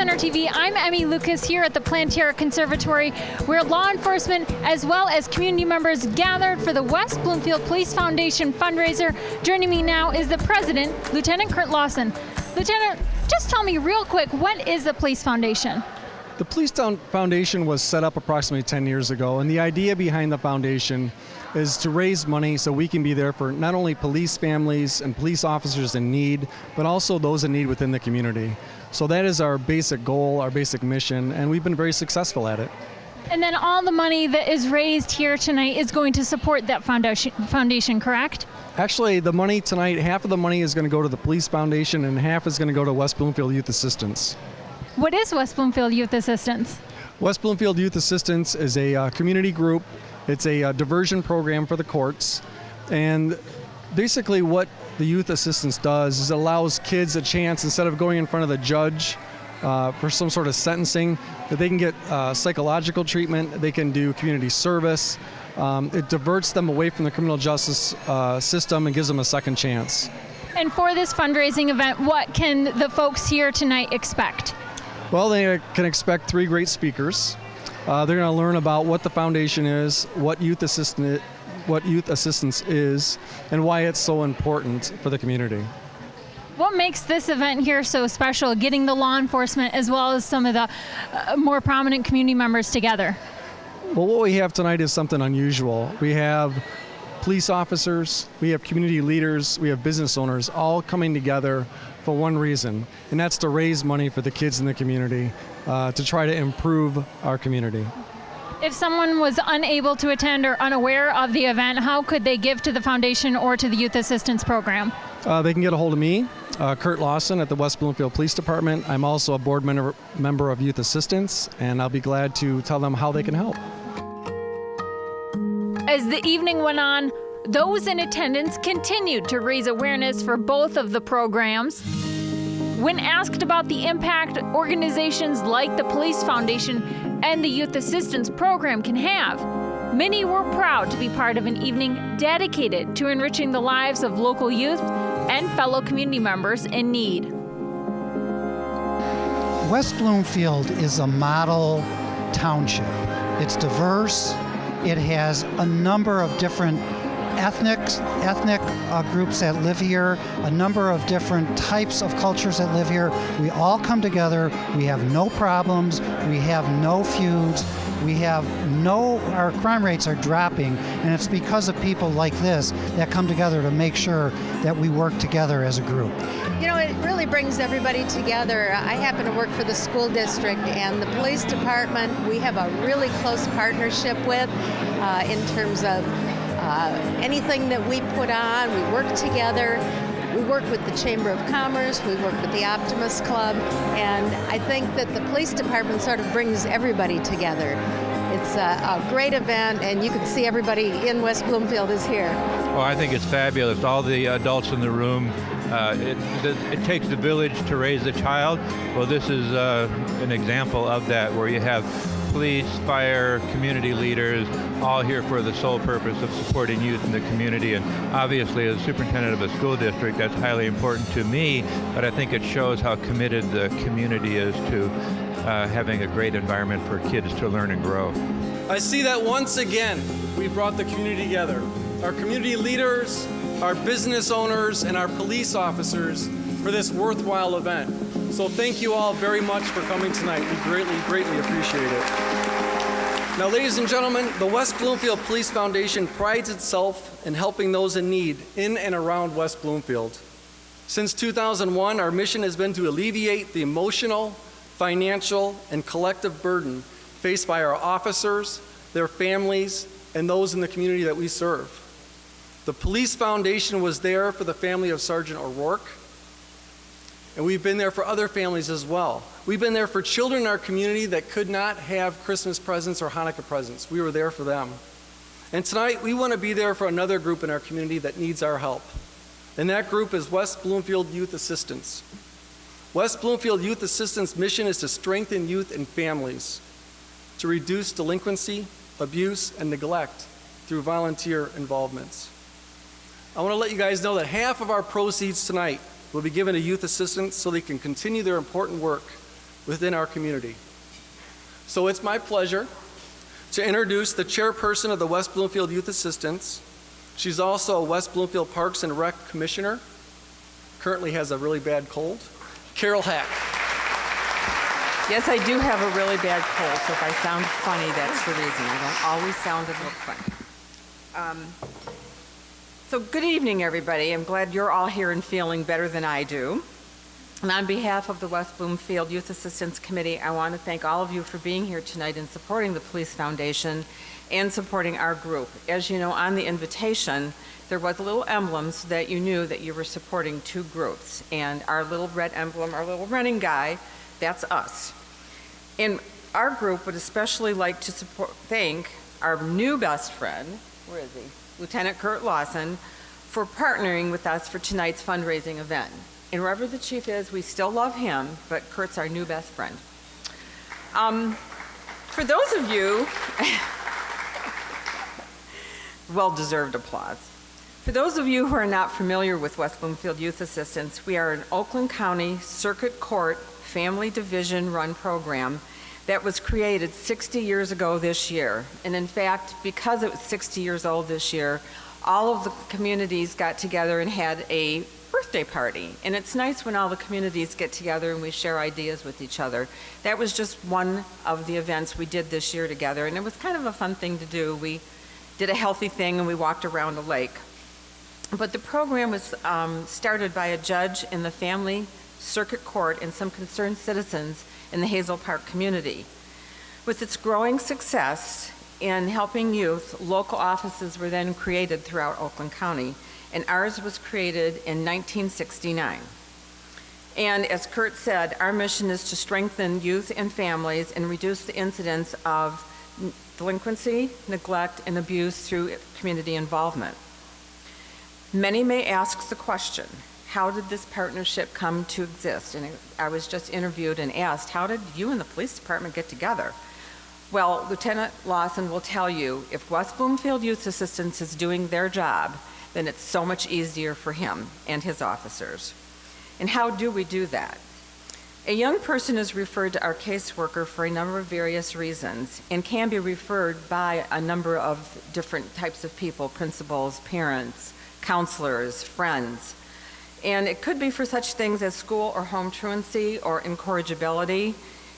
Center TV. I'm Emmy Lucas here at the Planterra Conservatory, where law enforcement as well as community members gathered for the West Bloomfield Police Foundation fundraiser. Joining me now is the president, Lieutenant Kurt Lawson. Lieutenant, just tell me real quick, what is the Police Foundation? The Police Foundation was set up approximately 10 years ago, and the idea behind the foundation is to raise money so we can be there for not only police families and police officers in need, but also those in need within the community. So that is our basic goal, our basic mission, and we've been very successful at it. And then all the money that is raised here tonight is going to support that foundation, correct? Actually, the money tonight, half of the money is going to go to the Police Foundation and half is going to go to West Bloomfield Youth Assistance. What is West Bloomfield Youth Assistance? West Bloomfield Youth Assistance is a community group. It's a diversion program for the courts. And basically what the Youth Assistance does is it allows kids a chance, instead of going in front of the judge for some sort of sentencing, that they can get psychological treatment, they can do community service. It diverts them away from the criminal justice system and gives them a second chance. And for this fundraising event, what can the folks here tonight expect? Well, they can expect 3 great speakers. They're going to learn about what the foundation is, what youth assistance is, and why it's so important for the community. What makes this event here so special, getting the law enforcement as well as some of the more prominent community members together? Well, what we have tonight is something unusual. We have police officers, we have community leaders, we have business owners all coming together for one reason, and that's to raise money for the kids in the community, to try to improve our community. If someone was unable to attend or unaware of the event, how could they give to the foundation or to the Youth Assistance Program? They can get a hold of me, Kurt Lawson at the West Bloomfield Police Department. I'm also a board member of Youth Assistance, and I'll be glad to tell them how they can help. As the evening went on, those in attendance continued to raise awareness for both of the programs. When asked about the impact organizations like the Police Foundation and the Youth Assistance Program can have, many were proud to be part of an evening dedicated to enriching the lives of local youth and fellow community members in need. West Bloomfield is a model township. It's diverse. It has a number of different ethnic groups that live here, a number of different types of cultures that live here. We all come together. We have no problems. We have no feuds. Our crime rates are dropping, and it's because of people like this that come together to make sure that we work together as a group. You know, it really brings everybody together. I happen to work for the school district, and the police department we have a really close partnership with in terms of anything that we put on. We work together. We work with the Chamber of Commerce, we work with the Optimist Club, and I think that the police department sort of brings everybody together. It's a great event, and you can see everybody in West Bloomfield is here. Oh, I think it's fabulous. All the adults in the room, it takes the village to raise a child. Well, this is an example of that, where you have police, fire, community leaders, all here for the sole purpose of supporting youth in the community. And obviously, as superintendent of a school district, that's highly important to me, but I think it shows how committed the community is to having a great environment for kids to learn and grow. I see that once again, we brought the community together. Our community leaders, our business owners, and our police officers for this worthwhile event. So thank you all very much for coming tonight. We greatly appreciate it. Now, ladies and gentlemen, the West Bloomfield Police Foundation prides itself in helping those in need in and around West Bloomfield. Since 2001, our mission has been to alleviate the emotional, financial, and collective burden faced by our officers, their families, and those in the community that we serve. The Police Foundation was there for the family of Sergeant O'Rourke, and we've been there for other families as well. We've been there for children in our community that could not have Christmas presents or Hanukkah presents. We were there for them. And tonight, we want to be there for another group in our community that needs our help. And that group is West Bloomfield Youth Assistance. West Bloomfield Youth Assistance mission is to strengthen youth and families, to reduce delinquency, abuse, and neglect through volunteer involvements. I want to let you guys know that half of our proceeds tonight will be given to youth assistants so they can continue their important work within our community. So it's my pleasure to introduce the chairperson of the West Bloomfield Youth Assistance. She's also a West Bloomfield Parks and Rec Commissioner, currently has a really bad cold, Carol Hack. Yes, I do have a really bad cold, so if I sound funny, that's the reason. I don't always sound and look funny. So good evening, everybody. I'm glad you're all here and feeling better than I do. And on behalf of the West Bloomfield Youth Assistance Committee, I want to thank all of you for being here tonight and supporting the Police Foundation and supporting our group. As you know, on the invitation, there was a little emblem so that you knew that you were supporting two groups. And our little red emblem, our little running guy, that's us. And our group would especially like to thank our new best friend, where is he? Lieutenant Kurt Lawson, for partnering with us for tonight's fundraising event. And wherever the chief is, we still love him, but Kurt's our new best friend. For those of you, well-deserved applause. For those of you who are not familiar with West Bloomfield Youth Assistance, we are an Oakland County Circuit Court Family Division run program that was created 60 years ago this year. And in fact, because it was 60 years old this year, all of the communities got together and had a birthday party. And it's nice when all the communities get together and we share ideas with each other. That was just one of the events we did this year together, and it was kind of a fun thing to do. We did a healthy thing and we walked around a lake. But the program was started by a judge in the Family Circuit Court and some concerned citizens in the Hazel Park community. With its growing success in helping youth, local offices were then created throughout Oakland County, and ours was created in 1969. And as Kurt said, our mission is to strengthen youth and families and reduce the incidence of delinquency, neglect, and abuse through community involvement. Many may ask the question, how did this partnership come to exist? And I was just interviewed and asked, how did you and the police department get together? Well, Lieutenant Lawson will tell you, if West Bloomfield Youth Assistance is doing their job, then it's so much easier for him and his officers. And how do we do that? A young person is referred to our caseworker for a number of various reasons and can be referred by a number of different types of people, principals, parents, counselors, friends. And it could be for such things as school or home truancy or incorrigibility,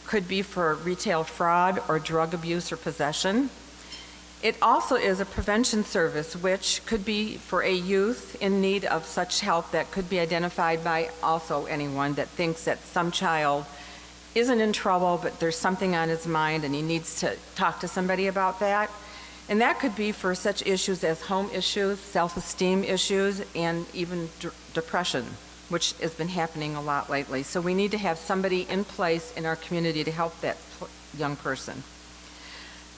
could be for retail fraud or drug abuse or possession. It also is a prevention service, which could be for a youth in need of such help that could be identified by also anyone that thinks that some child isn't in trouble, but there's something on his mind and he needs to talk to somebody about that. And that could be for such issues as home issues, self-esteem issues, and even depression, which has been happening a lot lately. So we need to have somebody in place in our community to help that young person.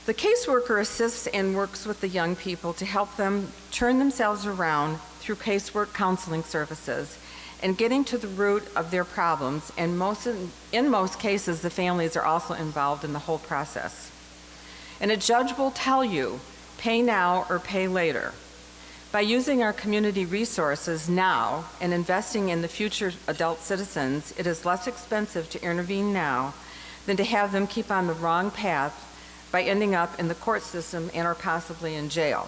The caseworker assists and works with the young people to help them turn themselves around through casework counseling services and getting to the root of their problems. And in most cases, the families are also involved in the whole process. And a judge will tell you, pay now or pay later. By using our community resources now and investing in the future adult citizens, it is less expensive to intervene now than to have them keep on the wrong path by ending up in the court system and or possibly in jail.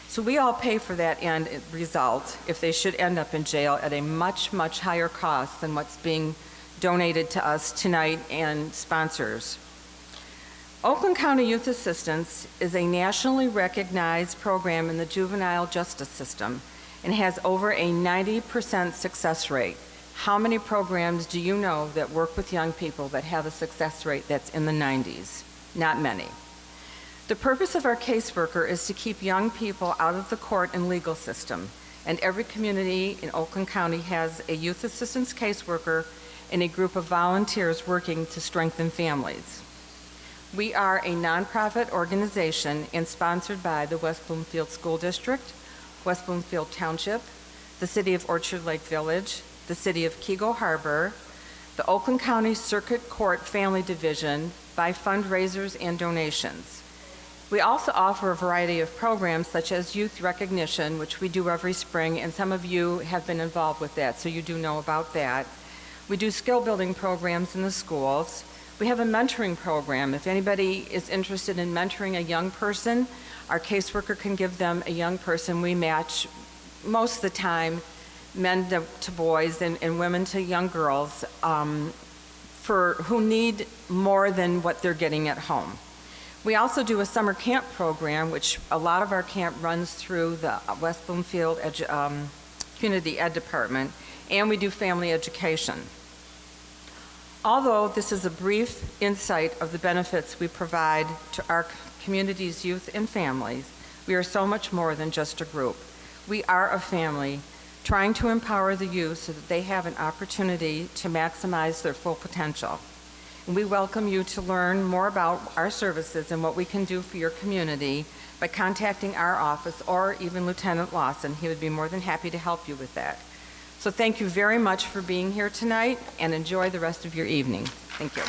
So we all pay for that end result if they should end up in jail at a much, much higher cost than what's being donated to us tonight and sponsors. Oakland County Youth Assistance is a nationally recognized program in the juvenile justice system and has over a 90% success rate. How many programs do you know that work with young people that have a success rate that's in the 90s? Not many. The purpose of our caseworker is to keep young people out of the court and legal system, and every community in Oakland County has a youth assistance caseworker and a group of volunteers working to strengthen families. We are a nonprofit organization and sponsored by the West Bloomfield School District, West Bloomfield Township, the City of Orchard Lake Village, the City of Keego Harbor, the Oakland County Circuit Court Family Division, by fundraisers and donations. We also offer a variety of programs such as youth recognition, which we do every spring, and some of you have been involved with that, so you do know about that. We do skill building programs in the schools. We have a mentoring program. If anybody is interested in mentoring a young person, our caseworker can give them a young person. We match most of the time men to boys and women to young girls who need more than what they're getting at home. We also do a summer camp program, which a lot of our camp runs through the West Bloomfield Community Ed Department, and we do family education. Although this is a brief insight of the benefits we provide to our community's youth and families, we are so much more than just a group. We are a family trying to empower the youth so that they have an opportunity to maximize their full potential. And we welcome you to learn more about our services and what we can do for your community by contacting our office or even Lieutenant Lawson. He would be more than happy to help you with that. So thank you very much for being here tonight, and enjoy the rest of your evening. Thank you.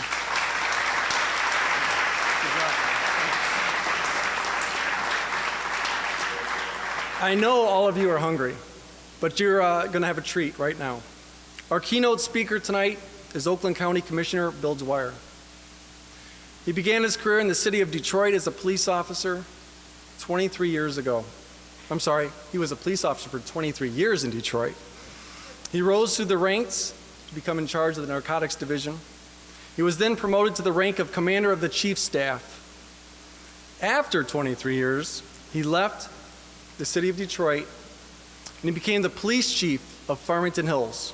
I know all of you are hungry, but you're going to have a treat right now. Our keynote speaker tonight is Oakland County Commissioner Bill Dwyer. He began his career in the city of Detroit as a police officer 23 years ago. I'm sorry, he was a police officer for 23 years in Detroit. He rose through the ranks to become in charge of the narcotics division. He was then promoted to the rank of commander of the chief staff. After 23 years, he left the city of Detroit and he became the police chief of Farmington Hills.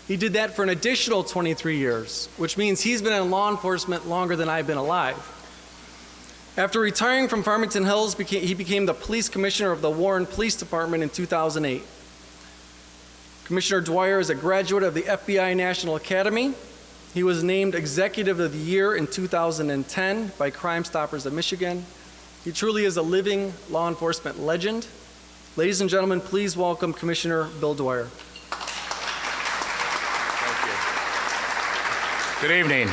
He did that for an additional 23 years, which means he's been in law enforcement longer than I've been alive. After retiring from Farmington Hills, he became the police commissioner of the Warren Police Department in 2008. Commissioner Dwyer is a graduate of the FBI National Academy. He was named Executive of the Year in 2010 by Crime Stoppers of Michigan. He truly is a living law enforcement legend. Ladies and gentlemen, please welcome Commissioner Bill Dwyer. Good evening.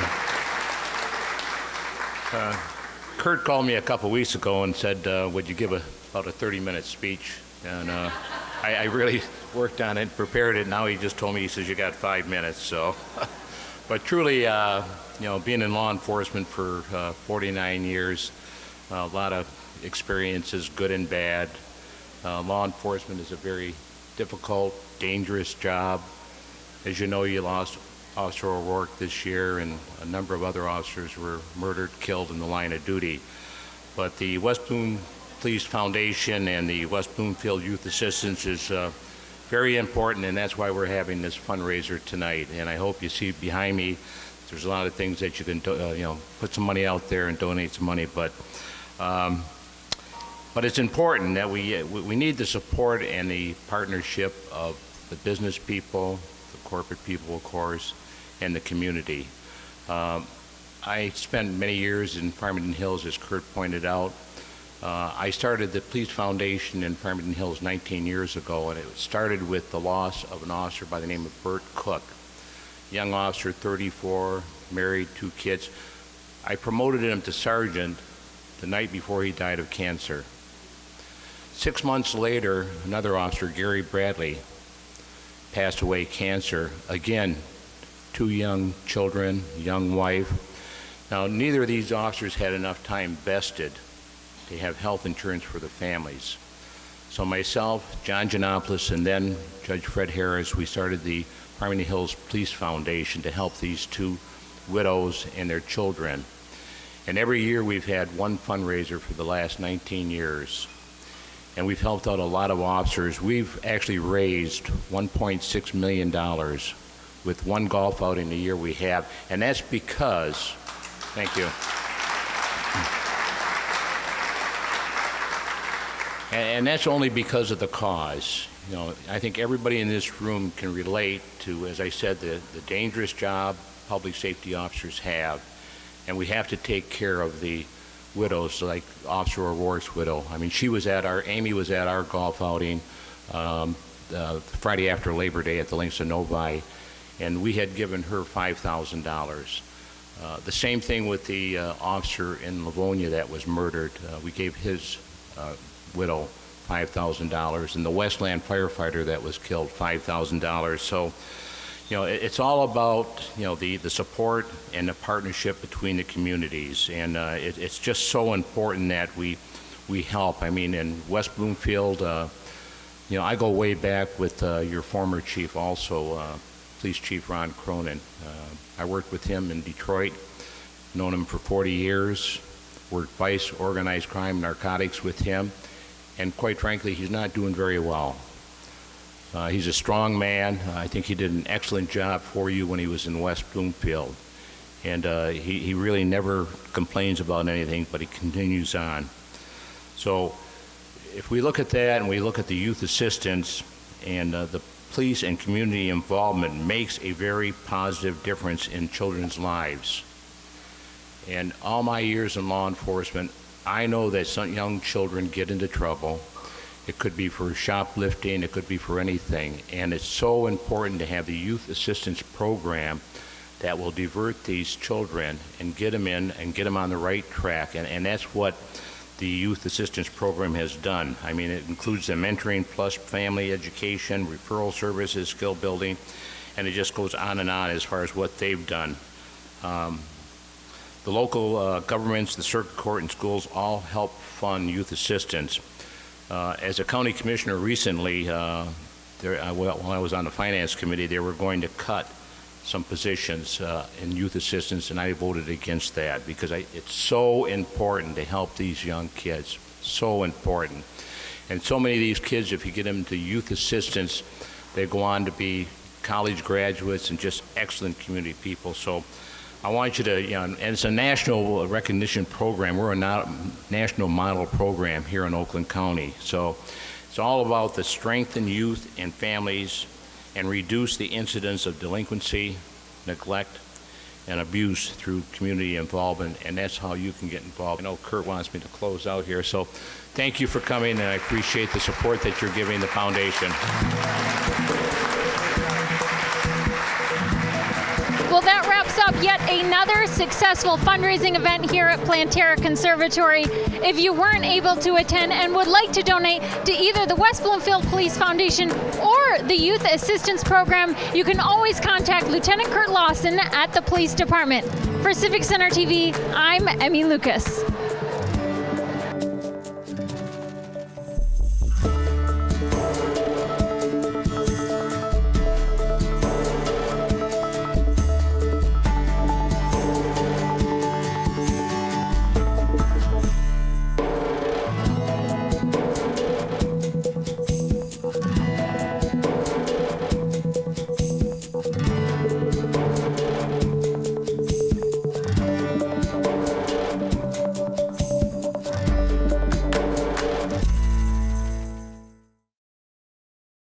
Kurt called me a couple weeks ago and said, would you give about a 30-minute speech? And I really worked on it, prepared it. Now he just told me, he says, you got 5 minutes. So, but truly, being in law enforcement for 49 years, a lot of experiences, good and bad. Law enforcement is a very difficult, dangerous job. As you know, you lost Officer O'Rourke this year, and a number of other officers were murdered, killed in the line of duty. But the West Bloomfield Police Foundation and the West Bloomfield Youth Assistance is very important, and that's why we're having this fundraiser tonight. And I hope you see behind me, there's a lot of things that you can, put some money out there and donate some money. But it's important that we need the support and the partnership of the business people, the corporate people, of course, and the community. I spent many years in Farmington Hills, as Kurt pointed out. I started the Police Foundation in Farmington Hills 19 years ago, and it started with the loss of an officer by the name of Bert Cook. Young officer, 34, married, 2 kids. I promoted him to sergeant the night before he died of cancer. 6 months later, another officer, Gary Bradley, passed away cancer. Again, 2 young children, young wife. Now, neither of these officers had enough time vested to have health insurance for the families. So myself, John Giannopoulos, and then Judge Fred Harris, we started the Farmington Hills Police Foundation to help these 2 widows and their children. And every year we've had one fundraiser for the last 19 years. And we've helped out a lot of officers. We've actually raised $1.6 million with one golf outing a year we have. And that's because, thank you. And that's only because of the cause. I think everybody in this room can relate to, as I said, the dangerous job public safety officers have. And we have to take care of the widows, like Officer O'Rourke's widow. I mean, Amy was at our golf outing Friday after Labor Day at the Links of Novi, and we had given her $5,000. The same thing with the officer in Livonia that was murdered. We gave his widow $5,000, and the Westland firefighter that was killed $5,000. So, it's all about, the support and the partnership between the communities. And it's just so important that we help. I mean, in West Bloomfield, I go way back with your former chief also, Police Chief Ron Cronin. I worked with him in Detroit, known him for 40 years, worked vice, organized crime, narcotics with him, and quite frankly, he's not doing very well. He's a strong man. I think he did an excellent job for you when he was in West Bloomfield. And he really never complains about anything, but he continues on. So if we look at that and we look at the youth assistance and the police and community involvement makes a very positive difference in children's lives. And all my years in law enforcement, I know that some young children get into trouble. It could be for shoplifting, it could be for anything. And it's so important to have the youth assistance program that will divert these children and get them in and get them on the right track. And that's what the youth assistance program has done. I mean, it includes the mentoring plus family education, referral services, skill building, and it just goes on and on as far as what they've done. The local governments, the circuit court, and schools all help fund youth assistance. As a county commissioner recently, while I was on the finance committee, they were going to cut some positions in youth assistance, and I voted against that because it's so important to help these young kids, so important. And so many of these kids, if you get them to youth assistance, they go on to be college graduates and just excellent community people. So I want you to, and it's a national recognition program. We're a national model program here in Oakland County. So it's all about the strengthen youth and families and reduce the incidence of delinquency, neglect, and abuse through community involvement, and that's how you can get involved. I know Kurt wants me to close out here, so thank you for coming, and I appreciate the support that you're giving the foundation. Well, that wraps up yet another successful fundraising event here at Planterra Conservatory. If you weren't able to attend and would like to donate to either the West Bloomfield Police Foundation or the Youth Assistance Program, you can always contact Lieutenant Kurt Lawson at the Police Department. For Civic Center TV, I'm Emmy Lucas.